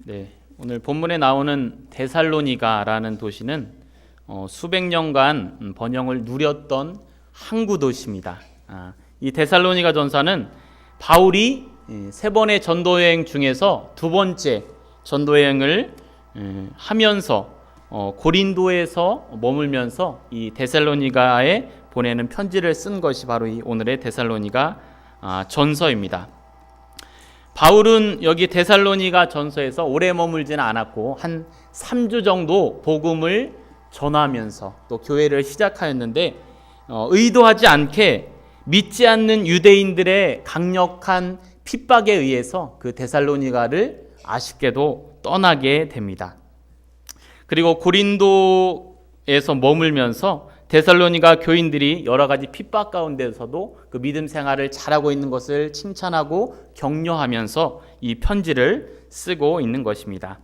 네, 오늘 본문에 나오는 데살로니가라는 도시는 수백 년간 번영을 누렸던 항구 도시입니다. 이 데살로니가 전사는 바울이 세 번의 전도 여행 중에서 두 번째 전도 여행을 하면서 고린도에서 머물면서 이 데살로니가에 보내는 편지를 쓴 것이 바로 이 오늘의 데살로니가 전서입니다. 바울은 여기 데살로니가 전서에서 오래 머물지는 않았고 한 3주 정도 복음을 전하면서 또 교회를 시작하였는데 의도하지 않게 믿지 않는 유대인들의 강력한 핍박에 의해서 그 데살로니가를 아쉽게도 떠나게 됩니다. 그리고 고린도에서 머물면서 데살로니가 교인들이 여러 가지 핍박 가운데서도 그 믿음 생활을 잘하고 있는 것을 칭찬하고 격려하면서 이 편지를 쓰고 있는 것입니다.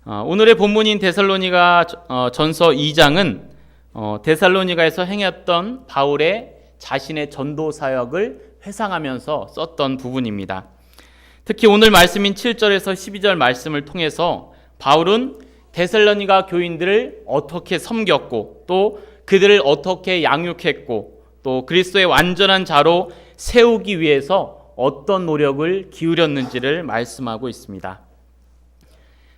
오늘의 본문인 데살로니가 전서 2장은 데살로니가에서 행했던 바울의 자신의 전도 사역을 회상하면서 썼던 부분입니다. 특히 오늘 말씀인 7절에서 12절 말씀을 통해서 바울은 데살로니가 교인들을 어떻게 섬겼고 또 그들을 어떻게 양육했고 또 그리스도의 완전한 자로 세우기 위해서 어떤 노력을 기울였는지를 말씀하고 있습니다.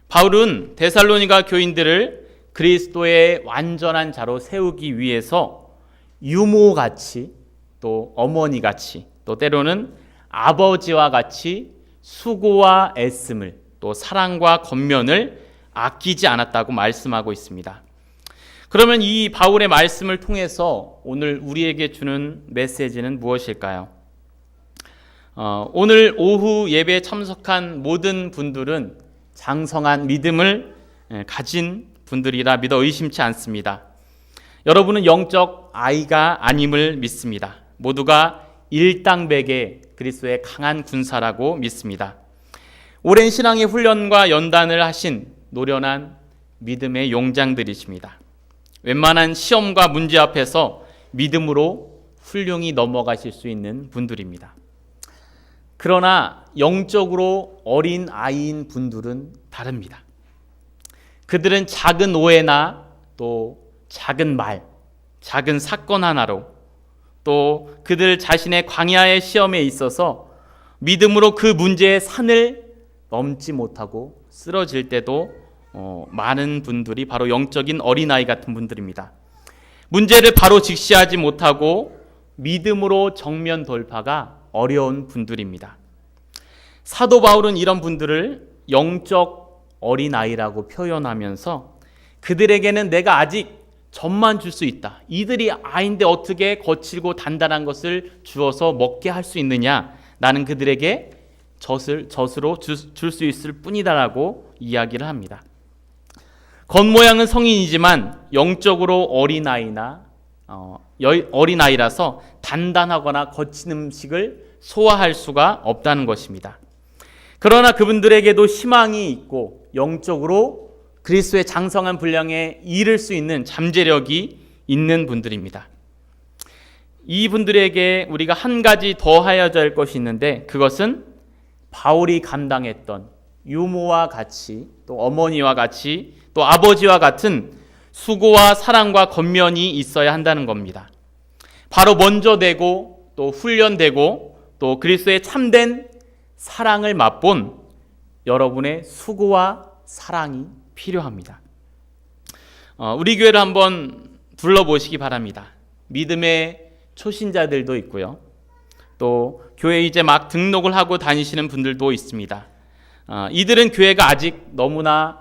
바울은 데살로니가 교인들을 그리스도의 완전한 자로 세우기 위해서 유모같이 또 어머니같이 또 때로는 아버지와 같이 수고와 애씀을 또 사랑과 권면을 아끼지 않았다고 말씀하고 있습니다. 그러면 이 바울의 말씀을 통해서 오늘 우리에게 주는 메시지는 무엇일까요? 오늘 오후 예배에 참석한 모든 분들은 장성한 믿음을 가진 분들이라 믿어 의심치 않습니다. 여러분은 영적 아이가 아님을 믿습니다. 모두가 일당백의 그리스도의 강한 군사라고 믿습니다. 오랜 신앙의 훈련과 연단을 하신 노련한 믿음의 용장들이십니다. 웬만한 시험과 문제 앞에서 믿음으로 훌륭히 넘어가실 수 있는 분들입니다. 그러나 영적으로 어린 아이인 분들은 다릅니다. 그들은 작은 오해나 또 작은 말, 작은 사건 하나로 또 그들 자신의 광야의 시험에 있어서 믿음으로 그 문제의 산을 넘지 못하고 쓰러질 때도 많은 분들이 바로 영적인 어린아이 같은 분들입니다. 문제를 바로 직시하지 못하고 믿음으로 정면 돌파가 어려운 분들입니다. 사도 바울은 이런 분들을 영적 어린아이라고 표현하면서 그들에게는 내가 아직 젖만 줄 수 있다. 이들이 아이인데 어떻게 거칠고 단단한 것을 주어서 먹게 할 수 있느냐. 나는 그들에게 젖으로 줄 수 있을 뿐이다라고 이야기를 합니다. 겉모양은 성인이지만 영적으로 어린아이라서 단단하거나 거친 음식을 소화할 수가 없다는 것입니다. 그러나 그분들에게도 희망이 있고 영적으로 그리스도의 장성한 분량에 이를 수 있는 잠재력이 있는 분들입니다. 이 분들에게 우리가 한 가지 더 하여야 할 것이 있는데 그것은 바울이 감당했던 유모와 같이 또 어머니와 같이 또 아버지와 같은 수고와 사랑과 권면이 있어야 한다는 겁니다. 바로 먼저 되고 또 훈련되고 또 그리스도의 참된 사랑을 맛본 여러분의 수고와 사랑이 필요합니다. 우리 교회를 한번 둘러보시기 바랍니다. 믿음의 초신자들도 있고요. 또 교회 이제 막 등록을 하고 다니시는 분들도 있습니다. 이들은 교회가 아직 너무나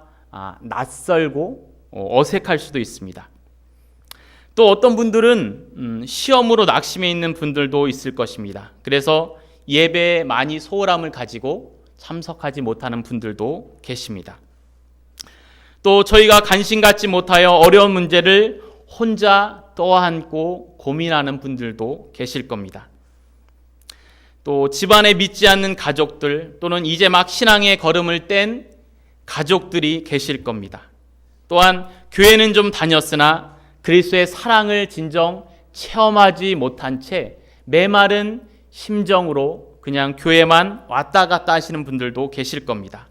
낯설고 어색할 수도 있습니다. 또 어떤 분들은 시험으로 낙심해 있는 분들도 있을 것입니다. 그래서 예배에 많이 소홀함을 가지고 참석하지 못하는 분들도 계십니다. 또 저희가 관심 갖지 못하여 어려운 문제를 혼자 떠안고 고민하는 분들도 계실 겁니다. 또 집안에 믿지 않는 가족들 또는 이제 막 신앙의 걸음을 뗀 가족들이 계실 겁니다. 또한 교회는 좀 다녔으나 그리스도의 사랑을 진정 체험하지 못한 채 메마른 심정으로 그냥 교회만 왔다 갔다 하시는 분들도 계실 겁니다.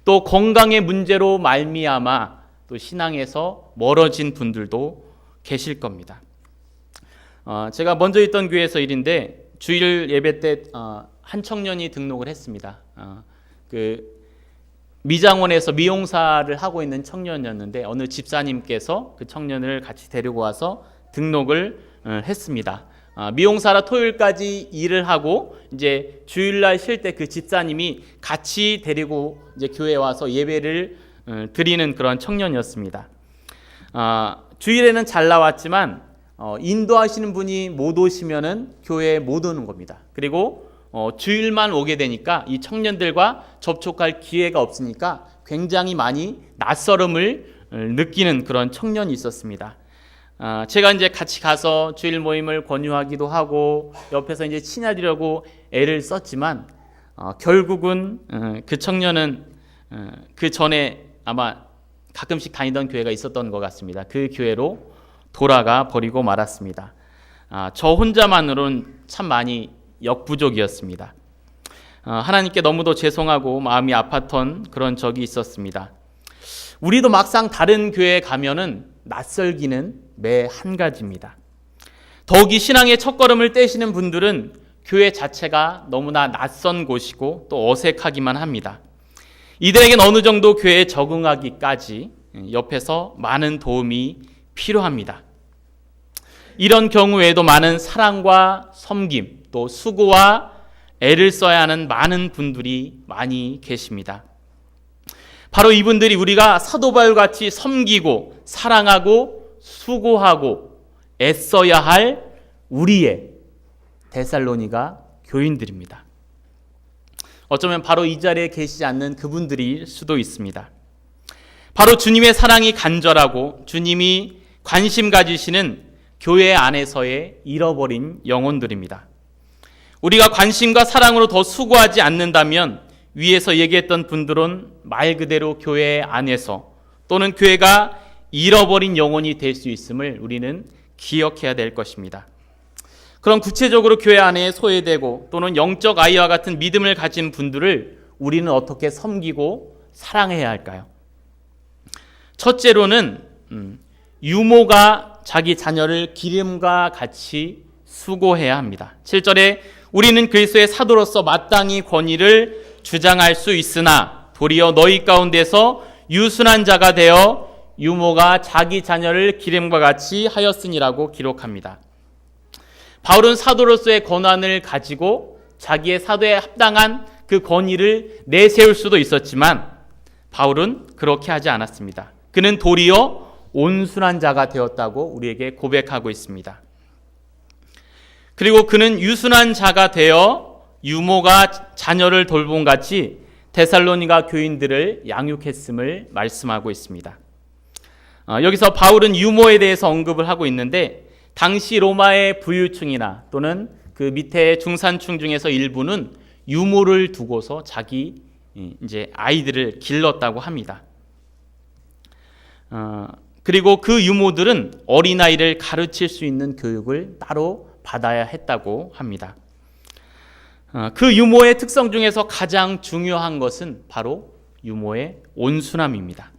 또 건강의 문제로 말미암아 또 신앙에서 멀어진 분들도 계실 겁니다. 제가 먼저 있던 교회에서 일인데 주일 예배 때 한 청년이 등록을 했습니다. 그 미장원에서 미용사를 하고 있는 청년이었는데 어느 집사님께서 그 청년을 같이 데리고 와서 등록을 했습니다. 미용사라 토요일까지 일을 하고 이제 주일날 쉴 때 그 집사님이 같이 데리고 이제 교회에 와서 예배를 드리는 그런 청년이었습니다. 주일에는 잘 나왔지만 인도하시는 분이 못 오시면은 교회에 못 오는 겁니다. 그리고 주일만 오게 되니까 이 청년들과 접촉할 기회가 없으니까 굉장히 많이 낯설음을 느끼는 그런 청년이 있었습니다. 제가 이제 같이 가서 주일 모임을 권유하기도 하고 옆에서 이제 친해지려고 애를 썼지만 결국은 그 청년은 그 전에 아마 가끔씩 다니던 교회가 있었던 것 같습니다. 그 교회로 돌아가 버리고 말았습니다. 저 혼자만으로는 참 많이 역부족이었습니다. 하나님께 너무도 죄송하고 마음이 아팠던 그런 적이 있었습니다. 우리도 막상 다른 교회에 가면은 낯설기는 매 한 가지입니다. 더욱이 신앙의 첫걸음을 떼시는 분들은 교회 자체가 너무나 낯선 곳이고 또 어색하기만 합니다. 이들에겐 어느 정도 교회에 적응하기까지 옆에서 많은 도움이 필요합니다. 이런 경우에도 많은 사랑과 섬김, 또 수고와 애를 써야 하는 많은 분들이 많이 계십니다. 바로 이분들이 우리가 사도 바울같이 섬기고 사랑하고 수고하고 애써야 할 우리의 데살로니가 교인들입니다. 어쩌면 바로 이 자리에 계시지 않는 그분들일 수도 있습니다. 바로 주님의 사랑이 간절하고 주님이 관심 가지시는 교회 안에서의 잃어버린 영혼들입니다. 우리가 관심과 사랑으로 더 수고하지 않는다면 위에서 얘기했던 분들은 말 그대로 교회 안에서 또는 교회가 잃어버린 영혼이 될 수 있음을 우리는 기억해야 될 것입니다. 그럼 구체적으로 교회 안에 소외되고 또는 영적 아이와 같은 믿음을 가진 분들을 우리는 어떻게 섬기고 사랑해야 할까요? 첫째로는 유모가 자기 자녀를 기름과 같이 수고해야 합니다. 7절에 우리는 그리스도의 사도로서 마땅히 권위를 주장할 수 있으나 도리어 너희 가운데서 유순한 자가 되어 유모가 자기 자녀를 기름과 같이 하였으니라고 기록합니다. 바울은 사도로서의 권한을 가지고 자기의 사도에 합당한 그 권위를 내세울 수도 있었지만 바울은 그렇게 하지 않았습니다. 그는 도리어 온순한 자가 되었다고 우리에게 고백하고 있습니다. 그리고 그는 유순한 자가 되어 유모가 자녀를 돌봄 같이 데살로니가 교인들을 양육했음을 말씀하고 있습니다. 여기서 바울은 유모에 대해서 언급을 하고 있는데 당시 로마의 부유층이나 또는 그 밑에 중산층 중에서 일부는 유모를 두고서 자기 이제 아이들을 길렀다고 합니다. 그리고 그 유모들은 어린아이를 가르칠 수 있는 교육을 따로 받아야 했다고 합니다. 그 유모의 특성 중에서 가장 중요한 것은 바로 유모의 온순함입니다.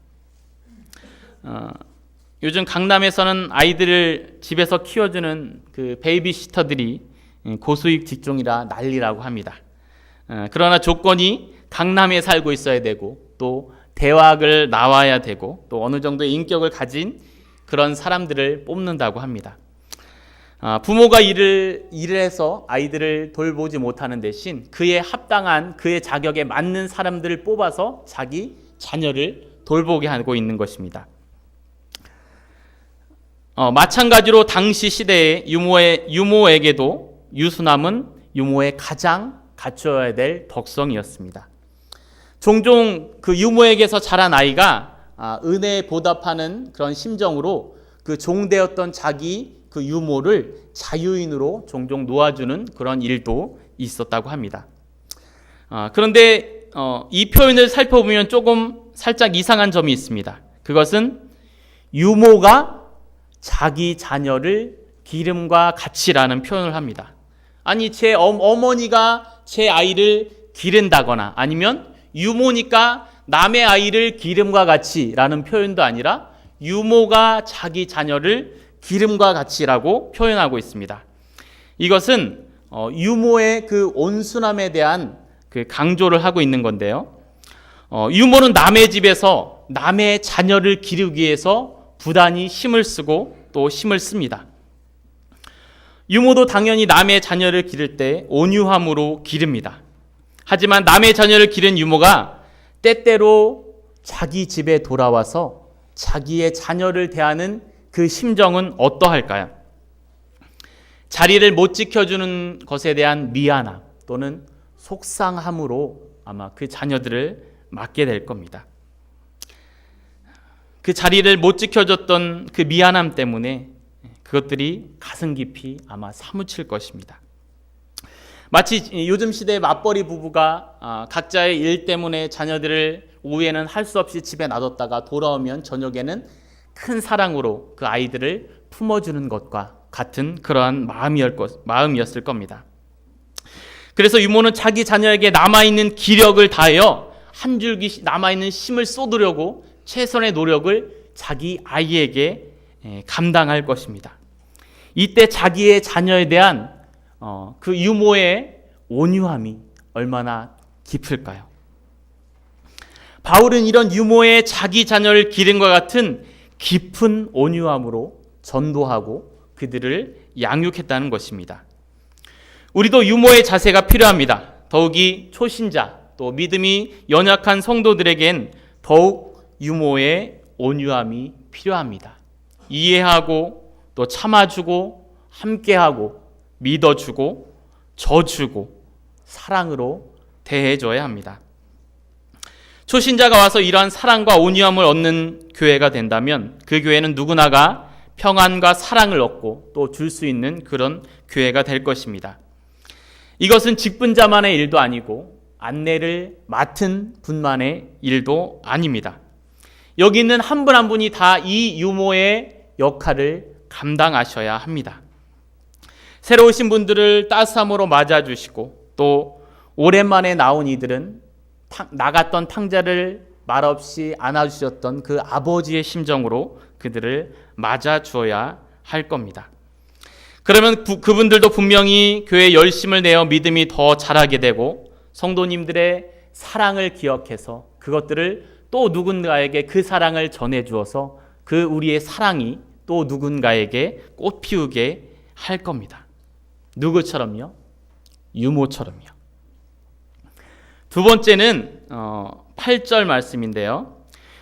요즘 강남에서는 아이들을 집에서 키워주는 그 베이비시터들이 고수익 직종이라 난리라고 합니다. 그러나 조건이 강남에 살고 있어야 되고 또 대학을 나와야 되고 또 어느 정도의 인격을 가진 그런 사람들을 뽑는다고 합니다. 부모가 일을 해서 아이들을 돌보지 못하는 대신 그에 합당한 그의 자격에 맞는 사람들을 뽑아서 자기 자녀를 돌보게 하고 있는 것입니다. 마찬가지로 당시 시대의 유모에게도 유순함은 유모의 가장 갖춰야 될 덕성이었습니다. 종종 그 유모에게서 자란 아이가 은혜에 보답하는 그런 심정으로 그 종되었던 자기 그 유모를 자유인으로 종종 놓아주는 그런 일도 있었다고 합니다. 그런데 이 표현을 살펴보면 조금 살짝 이상한 점이 있습니다. 그것은 유모가 자기 자녀를 기름과 같이라는 표현을 합니다. 아니 제 어머니가 제 아이를 기른다거나 아니면 유모니까 남의 아이를 기름과 같이라는 표현도 아니라 유모가 자기 자녀를 기름과 같이라고 표현하고 있습니다. 이것은 유모의 그 온순함에 대한 그 강조를 하고 있는 건데요. 유모는 남의 집에서 남의 자녀를 기르기 위해서 부단히 힘을 쓰고 또 힘을 씁니다. 유모도 당연히 남의 자녀를 기를 때 온유함으로 기릅니다. 하지만 남의 자녀를 기른 유모가 때때로 자기 집에 돌아와서 자기의 자녀를 대하는 그 심정은 어떠할까요? 자리를 못 지켜주는 것에 대한 미안함 또는 속상함으로 아마 그 자녀들을 맡게 될 겁니다. 그 자리를 못 지켜줬던 그 미안함 때문에 그것들이 가슴 깊이 아마 사무칠 것입니다. 마치 요즘 시대의 맞벌이 부부가 각자의 일 때문에 자녀들을 오후에는 할 수 없이 집에 놔뒀다가 돌아오면 저녁에는 큰 사랑으로 그 아이들을 품어주는 것과 같은 그러한 마음이었을 겁니다. 그래서 유모는 자기 자녀에게 남아있는 기력을 다하여 한 줄기 남아있는 힘을 쏟으려고 최선의 노력을 자기 아이에게 감당할 것입니다. 이때 자기의 자녀에 대한 그 유모의 온유함이 얼마나 깊을까요? 바울은 이런 유모의 자기 자녀를 기름과 같은 깊은 온유함으로 전도하고 그들을 양육했다는 것입니다. 우리도 유모의 자세가 필요합니다. 더욱이 초신자 또 믿음이 연약한 성도들에겐 더욱 유모의 온유함이 필요합니다. 이해하고 또 참아주고 함께하고 믿어주고 져주고 사랑으로 대해줘야 합니다. 초신자가 와서 이러한 사랑과 온유함을 얻는 교회가 된다면 그 교회는 누구나가 평안과 사랑을 얻고 또 줄 수 있는 그런 교회가 될 것입니다. 이것은 직분자만의 일도 아니고 안내를 맡은 분만의 일도 아닙니다. 여기 있는 한 분 한 분이 다 이 유모의 역할을 감당하셔야 합니다. 새로 오신 분들을 따스함으로 맞아주시고 또 오랜만에 나온 이들은 나갔던 탕자를 말없이 안아주셨던 그 아버지의 심정으로 그들을 맞아주어야 할 겁니다. 그러면 그분들도 분명히 교회에 열심을 내어 믿음이 더 자라게 되고 성도님들의 사랑을 기억해서 그것들을 또 누군가에게 그 사랑을 전해주어서 그 우리의 사랑이 또 누군가에게 꽃 피우게 할 겁니다. 누구처럼요? 유모처럼요. 두 번째는 8절 말씀인데요.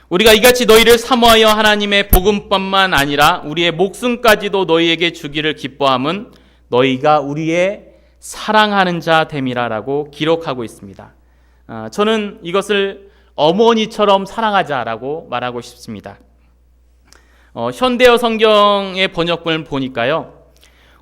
우리가 이같이 너희를 사모하여 하나님의 복음뿐만 아니라 우리의 목숨까지도 너희에게 주기를 기뻐함은 너희가 우리의 사랑하는 자 됨이라라고 기록하고 있습니다. 저는 이것을 어머니처럼 사랑하자라고 말하고 싶습니다. 현대어 성경의 번역본을 보니까요.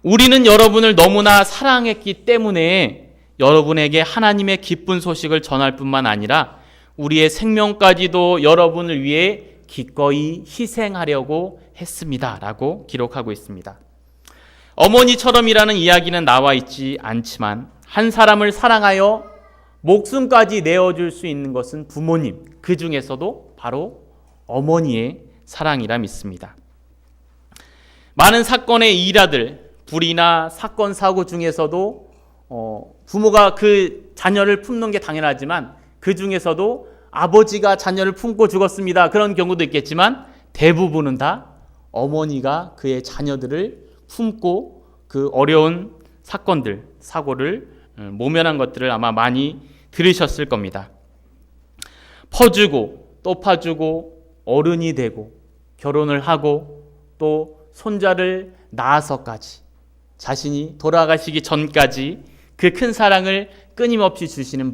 우리는 여러분을 너무나 사랑했기 때문에 여러분에게 하나님의 기쁜 소식을 전할 뿐만 아니라 우리의 생명까지도 여러분을 위해 기꺼이 희생하려고 했습니다. 라고 기록하고 있습니다. 어머니처럼이라는 이야기는 나와 있지 않지만 한 사람을 사랑하여 목숨까지 내어줄 수 있는 것은 부모님, 그 중에서도 바로 어머니의 사랑이라 믿습니다. 많은 사건의 일화들, 불이나 사건, 사고 중에서도 부모가 그 자녀를 품는 게 당연하지만 그 중에서도 아버지가 자녀를 품고 죽었습니다. 그런 경우도 있겠지만 대부분은 다 어머니가 그의 자녀들을 품고 그 어려운 사건들, 사고를 모면한 것들을 아마 많이 들으셨을 겁니다. 퍼주고 또 파주고 어른이 되고 결혼을 하고 또 손자를 낳아서까지 자신이 돌아가시기 전까지 그 큰 사랑을 끊임없이 주시는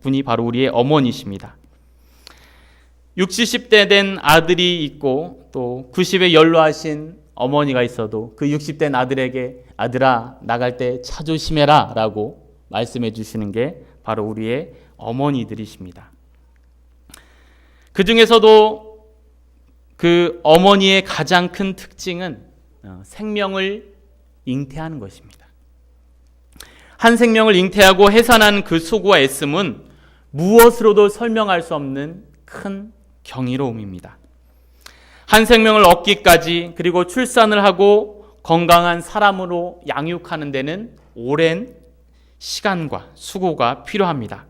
분이 바로 우리의 어머니십니다. 60, 70대 된 아들이 있고 또 90에 연로하신 어머니가 있어도 그 60대 아들에게 아들아 나갈 때 차 조심해라 라고 말씀해 주시는 게 바로 우리의 어머니들이십니다. 그 중에서도 그 어머니의 가장 큰 특징은 생명을 잉태하는 것입니다. 한 생명을 잉태하고 해산하는 그 수고와 애씀은 무엇으로도 설명할 수 없는 큰 경이로움입니다. 한 생명을 얻기까지 그리고 출산을 하고 건강한 사람으로 양육하는 데는 오랜 시간과 수고가 필요합니다.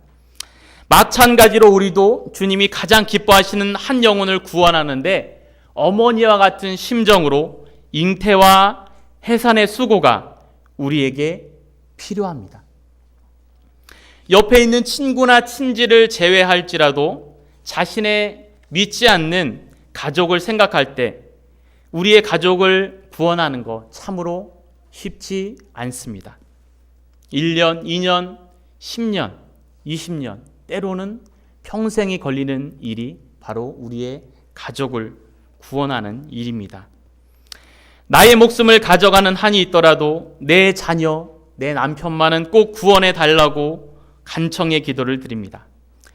마찬가지로 우리도 주님이 가장 기뻐하시는 한 영혼을 구원하는데 어머니와 같은 심정으로 잉태와 해산의 수고가 우리에게 필요합니다. 옆에 있는 친구나 친지를 제외할지라도 자신의 믿지 않는 가족을 생각할 때 우리의 가족을 구원하는 것 참으로 쉽지 않습니다. 1년, 2년, 10년, 20년, 때로는 평생이 걸리는 일이 바로 우리의 가족을 구원하는 일입니다. 나의 목숨을 가져가는 한이 있더라도 내 자녀, 내 남편만은 꼭 구원해 달라고 간청의 기도를 드립니다.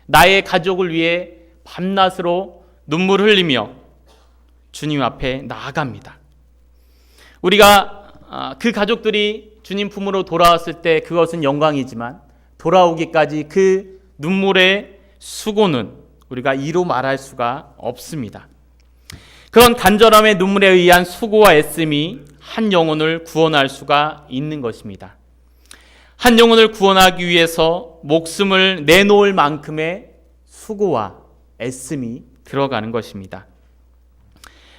나의 가족을 위해 밤낮으로 눈물 흘리며 주님 앞에 나아갑니다. 우리가 그 가족들이 주님 품으로 돌아왔을 때 그것은 영광이지만 돌아오기까지 그 눈물의 수고는 우리가 이루 말할 수가 없습니다. 그런 간절함의 눈물에 의한 수고와 애씀이 한 영혼을 구원할 수가 있는 것입니다. 한 영혼을 구원하기 위해서 목숨을 내놓을 만큼의 수고와 애씀이 들어가는 것입니다.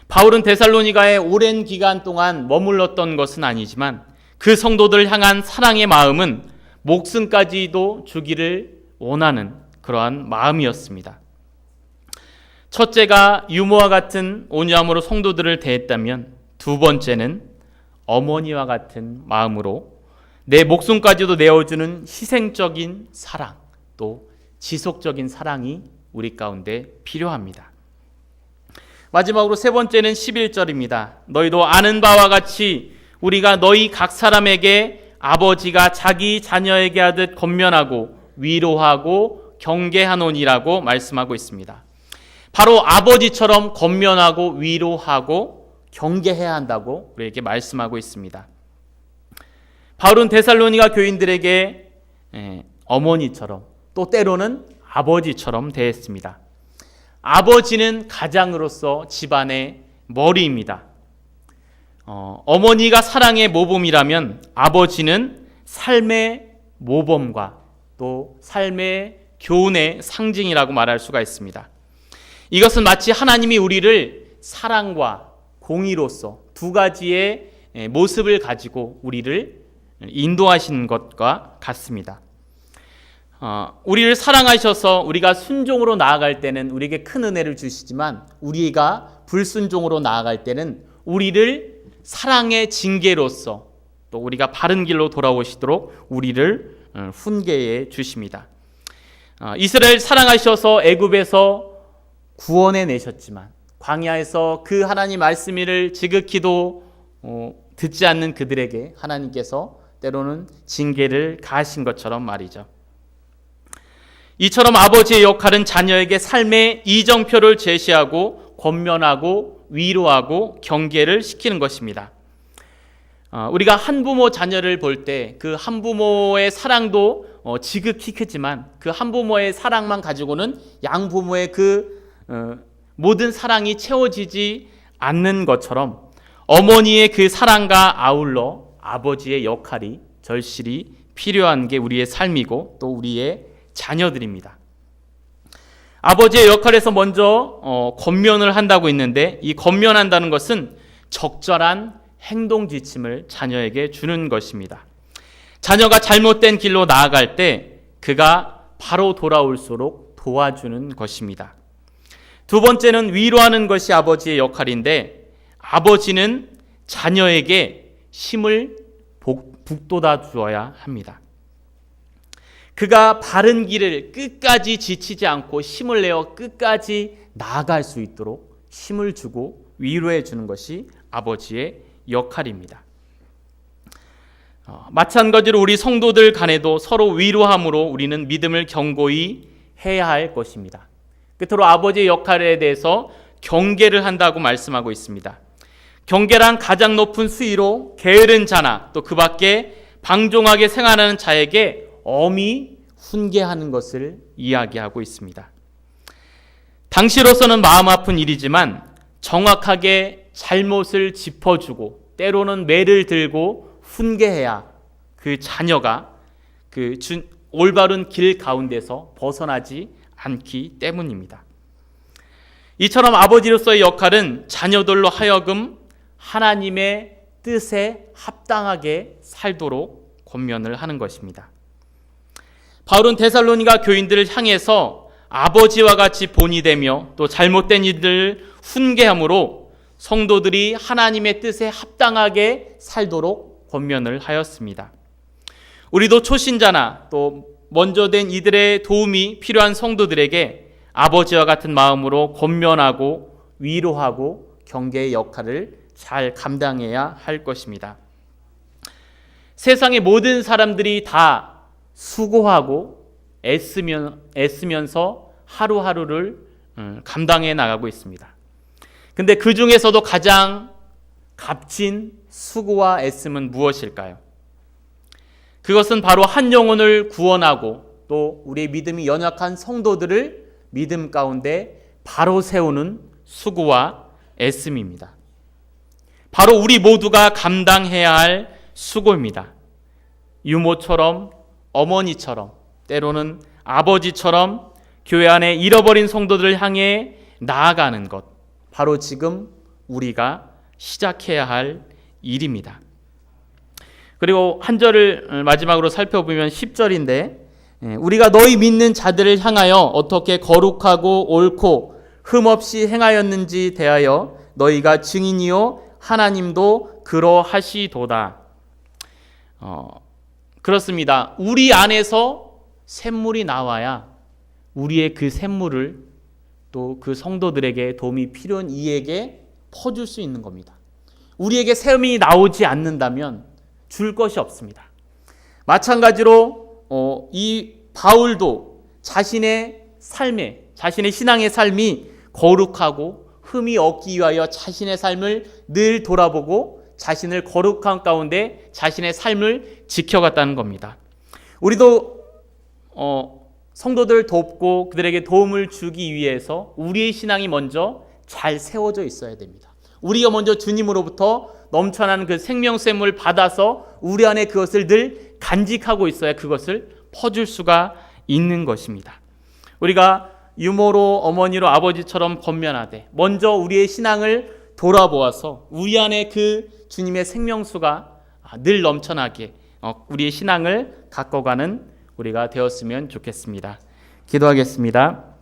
바울은 데살로니가에 오랜 기간 동안 머물렀던 것은 아니지만 그 성도들을 향한 사랑의 마음은 목숨까지도 주기를 원하는 그러한 마음이었습니다. 첫째가 유모와 같은 온유함으로 성도들을 대했다면 두 번째는 어머니와 같은 마음으로 내 목숨까지도 내어주는 희생적인 사랑, 또 지속적인 사랑이 우리 가운데 필요합니다. 마지막으로 세 번째는 11절입니다. 너희도 아는 바와 같이 우리가 너희 각 사람에게 아버지가 자기 자녀에게 하듯 권면하고 위로하고 경계하노니라고 말씀하고 있습니다. 바로 아버지처럼 권면하고 위로하고 경계해야 한다고 우리에게 말씀하고 있습니다. 바울은 데살로니가 교인들에게 어머니처럼 또 때로는 아버지처럼 대했습니다. 아버지는 가장으로서 집안의 머리입니다. 어머니가 사랑의 모범이라면 아버지는 삶의 모범과 또 삶의 교훈의 상징이라고 말할 수가 있습니다. 이것은 마치 하나님이 우리를 사랑과 공의로서 두 가지의 모습을 가지고 우리를 인도하시는 것과 같습니다. 우리를 사랑하셔서 우리가 순종으로 나아갈 때는 우리에게 큰 은혜를 주시지만 우리가 불순종으로 나아갈 때는 우리를 사랑의 징계로서 또 우리가 바른 길로 돌아오시도록 우리를 훈계해 주십니다. 이스라엘 사랑하셔서 애굽에서 구원해 내셨지만 광야에서 그 하나님 말씀을 지극히도 듣지 않는 그들에게 하나님께서 때로는 징계를 가하신 것처럼 말이죠. 이처럼 아버지의 역할은 자녀에게 삶의 이정표를 제시하고 권면하고 위로하고 경계를 시키는 것입니다. 우리가 한부모 자녀를 볼 때 그 한부모의 사랑도 지극히 크지만 그 한부모의 사랑만 가지고는 양부모의 그 모든 사랑이 채워지지 않는 것처럼 어머니의 그 사랑과 아울러 아버지의 역할이 절실히 필요한 게 우리의 삶이고 또 우리의 자녀들입니다. 아버지의 역할에서 먼저 권면을 한다고 했는데 이 권면한다는 것은 적절한 행동 지침을 자녀에게 주는 것입니다. 자녀가 잘못된 길로 나아갈 때 그가 바로 돌아올수록 도와주는 것입니다. 두 번째는 위로하는 것이 아버지의 역할인데 아버지는 자녀에게 힘을 북돋아 주어야 합니다. 그가 바른 길을 끝까지 지치지 않고 힘을 내어 끝까지 나아갈 수 있도록 힘을 주고 위로해 주는 것이 아버지의 역할입니다. 마찬가지로 우리 성도들 간에도 서로 위로함으로 우리는 믿음을 견고히 해야 할 것입니다. 끝으로 아버지의 역할에 대해서 경계를 한다고 말씀하고 있습니다. 경계란 가장 높은 수위로 게으른 자나 또 그 밖에 방종하게 생활하는 자에게 엄히 훈계하는 것을 이야기하고 있습니다. 당시로서는 마음 아픈 일이지만 정확하게 잘못을 짚어주고 때로는 매를 들고 훈계해야 그 자녀가 그 올바른 길 가운데서 벗어나지 않기 때문입니다. 이처럼 아버지로서의 역할은 자녀들로 하여금 하나님의 뜻에 합당하게 살도록 권면을 하는 것입니다. 바울은 데살로니가 교인들을 향해서 아버지와 같이 본이 되며 또 잘못된 일들을 훈계함으로 성도들이 하나님의 뜻에 합당하게 살도록 권면을 하였습니다. 우리도 초신자나 또 먼저 된 이들의 도움이 필요한 성도들에게 아버지와 같은 마음으로 권면하고 위로하고 경계의 역할을 잘 감당해야 할 것입니다. 세상의 모든 사람들이 다 수고하고 애쓰면서 하루하루를 감당해 나가고 있습니다. 근데 그 중에서도 가장 값진 수고와 애씀은 무엇일까요? 그것은 바로 한 영혼을 구원하고 또 우리의 믿음이 연약한 성도들을 믿음 가운데 바로 세우는 수고와 애씀입니다. 바로 우리 모두가 감당해야 할 수고입니다. 유모처럼 어머니처럼 때로는 아버지처럼 교회 안에 잃어버린 성도들을 향해 나아가는 것, 바로 지금 우리가 시작해야 할 일입니다. 그리고 한 절을 마지막으로 살펴보면 10절인데 우리가 너희 믿는 자들을 향하여 어떻게 거룩하고 옳고 흠없이 행하였는지 대하여 너희가 증인이요 하나님도 그러하시도다. 그렇습니다. 우리 안에서 샘물이 나와야 우리의 그 샘물을 또 그 성도들에게 도움이 필요한 이에게 퍼줄 수 있는 겁니다. 우리에게 샘이 나오지 않는다면 줄 것이 없습니다. 마찬가지로 이 바울도 자신의 신앙의 삶이 거룩하고 흠이 없기 위하여 자신의 삶을 늘 돌아보고 자신을 거룩한 가운데 자신의 삶을 지켜갔다는 겁니다. 우리도 성도들을 돕고 그들에게 도움을 주기 위해서 우리의 신앙이 먼저 잘 세워져 있어야 됩니다. 우리가 먼저 주님으로부터 넘쳐나는 그 생명샘을 받아서 우리 안에 그것을 늘 간직하고 있어야 그것을 퍼줄 수가 있는 것입니다. 우리가 유모로 어머니로 아버지처럼 권면하되 먼저 우리의 신앙을 돌아보아서 우리 안에 그 주님의 생명수가 늘 넘쳐나게 우리의 신앙을 가꿔가는 우리가 되었으면 좋겠습니다. 기도하겠습니다.